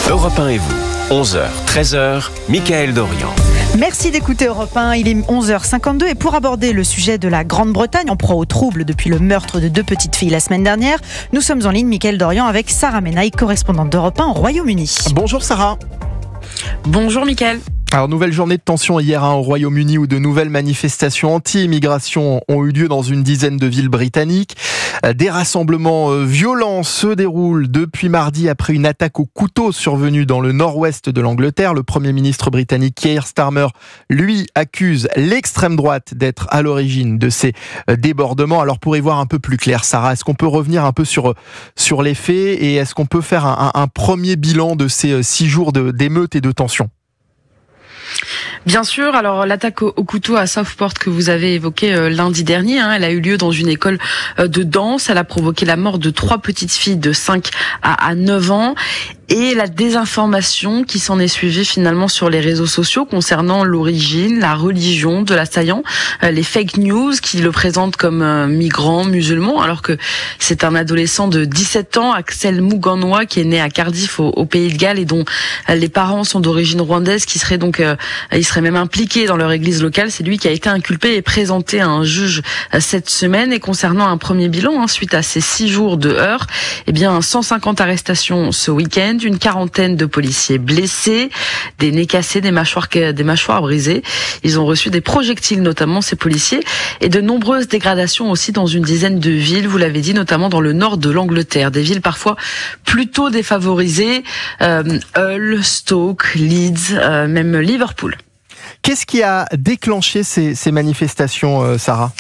Europe 1 et vous, 11h, 13h, Mickaël Dorian. Merci d'écouter Europe 1, il est 11h52 et pour aborder le sujet de la Grande-Bretagne en proie au trouble depuis le meurtre de 2 petites filles la semaine dernière, nous sommes en ligne, Mickaël Dorian, avec Sarah Menaille, correspondante d'Europe 1 au Royaume-Uni. Bonjour Sarah. Bonjour Mickaël. Alors, nouvelle journée de tension hier au Royaume-Uni où de nouvelles manifestations anti-immigration ont eu lieu dans une dizaine de villes britanniques. Des rassemblements violents se déroulent depuis mardi après une attaque au couteau survenue dans le nord-ouest de l'Angleterre. Le Premier ministre britannique Keir Starmer, lui, accuse l'extrême droite d'être à l'origine de ces débordements. Alors, pour y voir un peu plus clair, Sarah, est-ce qu'on peut revenir un peu sur les faits et est-ce qu'on peut faire un premier bilan de ces 6 jours d'émeutes et de tensions ? Bien sûr, alors l'attaque au couteau à Southport que vous avez évoquée lundi dernier, elle a eu lieu dans une école de danse. Elle a provoqué la mort de 3 petites filles de 5 à 9 ans. Et la désinformation qui s'en est suivie finalement sur les réseaux sociaux concernant l'origine, la religion de l'assaillant, les fake news qui le présentent comme migrant musulman, alors que c'est un adolescent de 17 ans, Axel Muganwa, qui est né à Cardiff au Pays de Galles et dont les parents sont d'origine rwandaise, qui serait donc, il serait même impliqué dans leur église locale. C'est lui qui a été inculpé et présenté à un juge cette semaine. Et concernant un premier bilan, suite à ces 6 jours de heurts, 150 arrestations ce week-end, une quarantaine de policiers blessés, des nez cassés, des mâchoires brisées. Ils ont reçu des projectiles, notamment ces policiers, et de nombreuses dégradations aussi dans une dizaine de villes, vous l'avez dit, notamment dans le nord de l'Angleterre. Des villes parfois plutôt défavorisées, Hull, Stoke, Leeds, même Liverpool. Qu'est-ce qui a déclenché ces manifestations, Sarah ?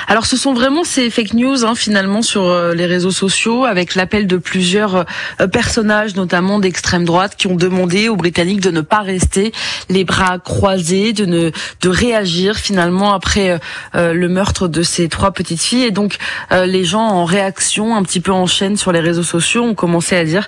Alors ce sont vraiment ces fake news finalement sur les réseaux sociaux, avec l'appel de plusieurs personnages, notamment d'extrême droite, qui ont demandé aux Britanniques de ne pas rester les bras croisés, de réagir finalement après le meurtre de ces 3 petites filles. Et donc les gens en réaction un petit peu en chaîne sur les réseaux sociaux ont commencé à dire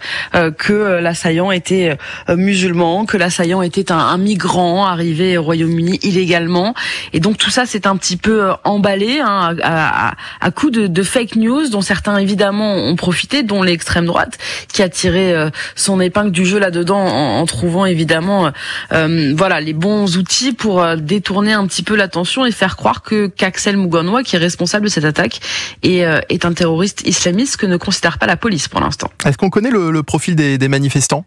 que l'assaillant était musulman, que l'assaillant était un migrant arrivé au Royaume-Uni illégalement. Et donc tout ça c'est un petit peu emballé à coups de fake news dont certains évidemment ont profité, dont l'extrême droite qui a tiré son épingle du jeu là-dedans en trouvant évidemment les bons outils pour détourner un petit peu l'attention et faire croire qu'Axel Muganwa, qui est responsable de cette attaque, est un terroriste islamiste que ne considère pas la police pour l'instant. Est-ce qu'on connaît le profil des manifestants ?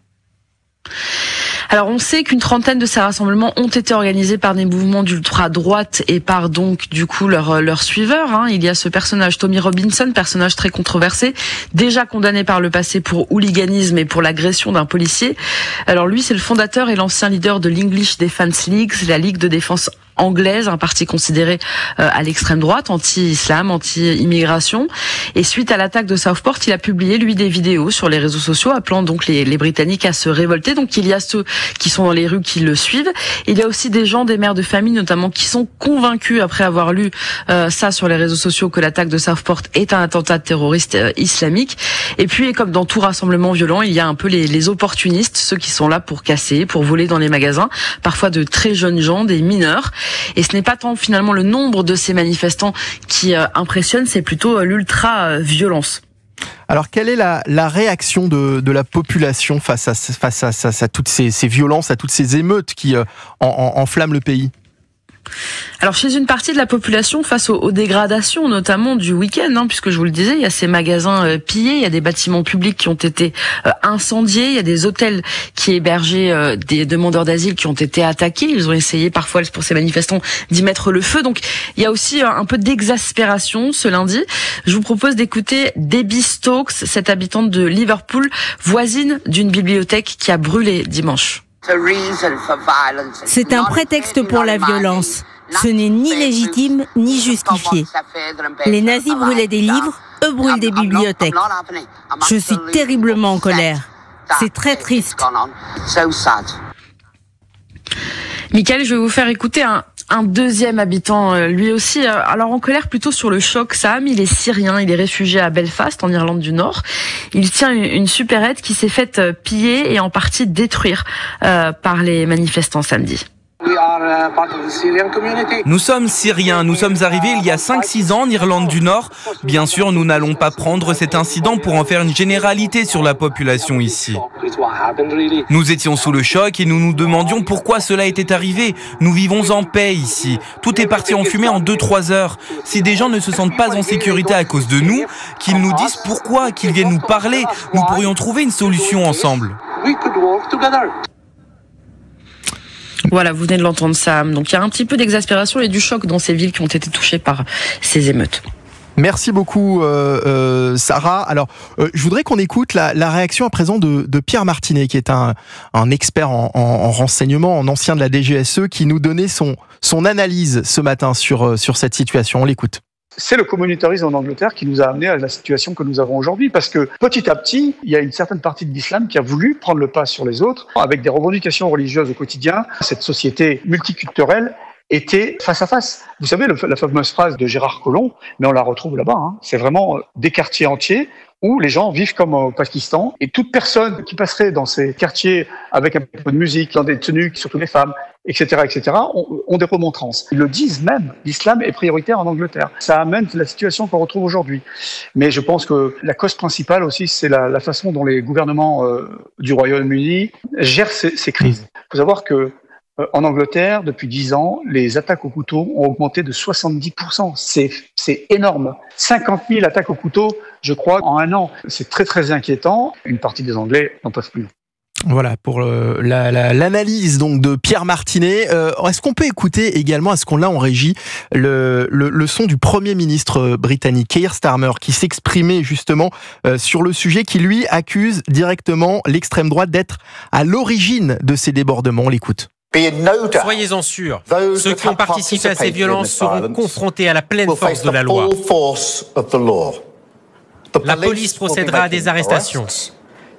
Alors on sait qu'une trentaine de ces rassemblements ont été organisés par des mouvements d'ultra-droite et par donc du coup leurs suiveurs. Il y a ce personnage Tommy Robinson, personnage très controversé, déjà condamné par le passé pour hooliganisme et pour l'agression d'un policier. Alors lui, c'est le fondateur et l'ancien leader de l'English Defence League, la ligue de défense anglaise, un parti considéré à l'extrême droite, anti-islam, anti-immigration. Et suite à l'attaque de Southport, il a publié, lui, des vidéos sur les réseaux sociaux appelant donc les Britanniques à se révolter. Donc il y a ceux qui sont dans les rues qui le suivent. Il y a aussi des gens, des mères de famille notamment, qui sont convaincus après avoir lu ça sur les réseaux sociaux que l'attaque de Southport est un attentat terroriste islamique. Et puis, comme dans tout rassemblement violent, il y a un peu les opportunistes, ceux qui sont là pour casser, pour voler dans les magasins, parfois de très jeunes gens, des mineurs. Et ce n'est pas tant finalement le nombre de ces manifestants qui impressionne, c'est plutôt l'ultra-violence. Alors, quelle est la réaction de la population face à toutes ces violences, à toutes ces émeutes qui enflamment le pays ? Alors chez une partie de la population, face aux dégradations notamment du week-end, puisque je vous le disais, il y a ces magasins pillés, il y a des bâtiments publics qui ont été incendiés, il y a des hôtels qui hébergeaient des demandeurs d'asile qui ont été attaqués. Ils ont essayé parfois pour ces manifestants d'y mettre le feu. Donc il y a aussi un peu d'exaspération ce lundi. Je vous propose d'écouter Debbie Stokes, cette habitante de Liverpool, voisine d'une bibliothèque qui a brûlé dimanche. C'est un prétexte pour la violence. Ce n'est ni légitime ni justifié. Les nazis brûlaient des livres, eux brûlent des bibliothèques. Je suis terriblement en colère. C'est très triste. Mickaël, je vais vous faire écouter un deuxième habitant, lui aussi, alors en colère plutôt sur le choc. Sam, il est syrien, il est réfugié à Belfast, en Irlande du Nord. Il tient une supérette qui s'est faite piller et en partie détruire par les manifestants samedi. Nous sommes syriens, nous sommes arrivés il y a 5-6 ans en Irlande du Nord. Bien sûr, nous n'allons pas prendre cet incident pour en faire une généralité sur la population ici. Nous étions sous le choc et nous nous demandions pourquoi cela était arrivé. Nous vivons en paix ici. Tout est parti en fumée en 2-3 heures. Si des gens ne se sentent pas en sécurité à cause de nous, qu'ils nous disent pourquoi, qu'ils viennent nous parler, nous pourrions trouver une solution ensemble. Voilà, vous venez de l'entendre, Sam. Donc il y a un petit peu d'exaspération et du choc dans ces villes qui ont été touchées par ces émeutes. Merci beaucoup Sarah. Alors je voudrais qu'on écoute la réaction à présent de Pierre Martinet, qui est un expert en renseignement, en ancien de la DGSE, qui nous donnait son analyse ce matin sur cette situation. On l'écoute. C'est le communautarisme en Angleterre qui nous a amené à la situation que nous avons aujourd'hui, parce que petit à petit, il y a une certaine partie de l'islam qui a voulu prendre le pas sur les autres, avec des revendications religieuses au quotidien. Cette société multiculturelle était face à face. Vous savez, la fameuse phrase de Gérard Collomb, mais on la retrouve là-bas, hein. C'est vraiment des quartiers entiers où les gens vivent comme au Pakistan, et toute personne qui passerait dans ces quartiers avec un peu de musique, dans des tenues, surtout les femmes, etc., ont des remontrances. Ils le disent même, l'islam est prioritaire en Angleterre. Ça amène la situation qu'on retrouve aujourd'hui. Mais je pense que la cause principale aussi, c'est la façon dont les gouvernements du Royaume-Uni gèrent ces crises. Il faut savoir que en Angleterre, depuis 10 ans, les attaques au couteau ont augmenté de 70%. C'est énorme. 50 000 attaques au couteau, je crois, en un an. C'est très, très inquiétant. Une partie des Anglais n'en peuvent plus. Voilà pour l'analyse donc de Pierre Martinet. Est-ce qu'on peut écouter également, est-ce qu'on l'a en régie, le son du Premier ministre britannique Keir Starmer, qui s'exprimait justement sur le sujet, qui lui accuse directement l'extrême droite d'être à l'origine de ces débordements. On l'écoute. Soyez-en sûrs, ceux qui ont participé à ces violences seront confrontés à la pleine force de la loi. La police procédera à des arrestations.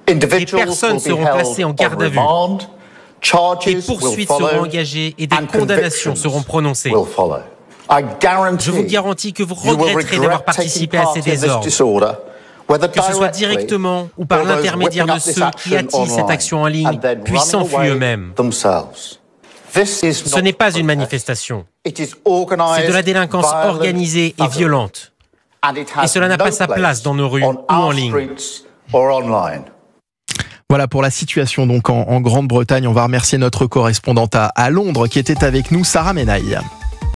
Des personnes seront placées en garde à vue. Des poursuites seront engagées et des condamnations seront prononcées. Je vous garantis que vous regretterez d'avoir participé à ces désordres, que ce soit directement ou par l'intermédiaire de ceux qui attisent cette action en ligne, puis s'enfuient eux-mêmes. Ce n'est pas une manifestation, c'est de la délinquance organisée et violente. Et cela n'a pas sa place dans nos rues ou en ligne. Voilà pour la situation donc en Grande-Bretagne. On va remercier notre correspondante à Londres qui était avec nous, Sarah Menaille.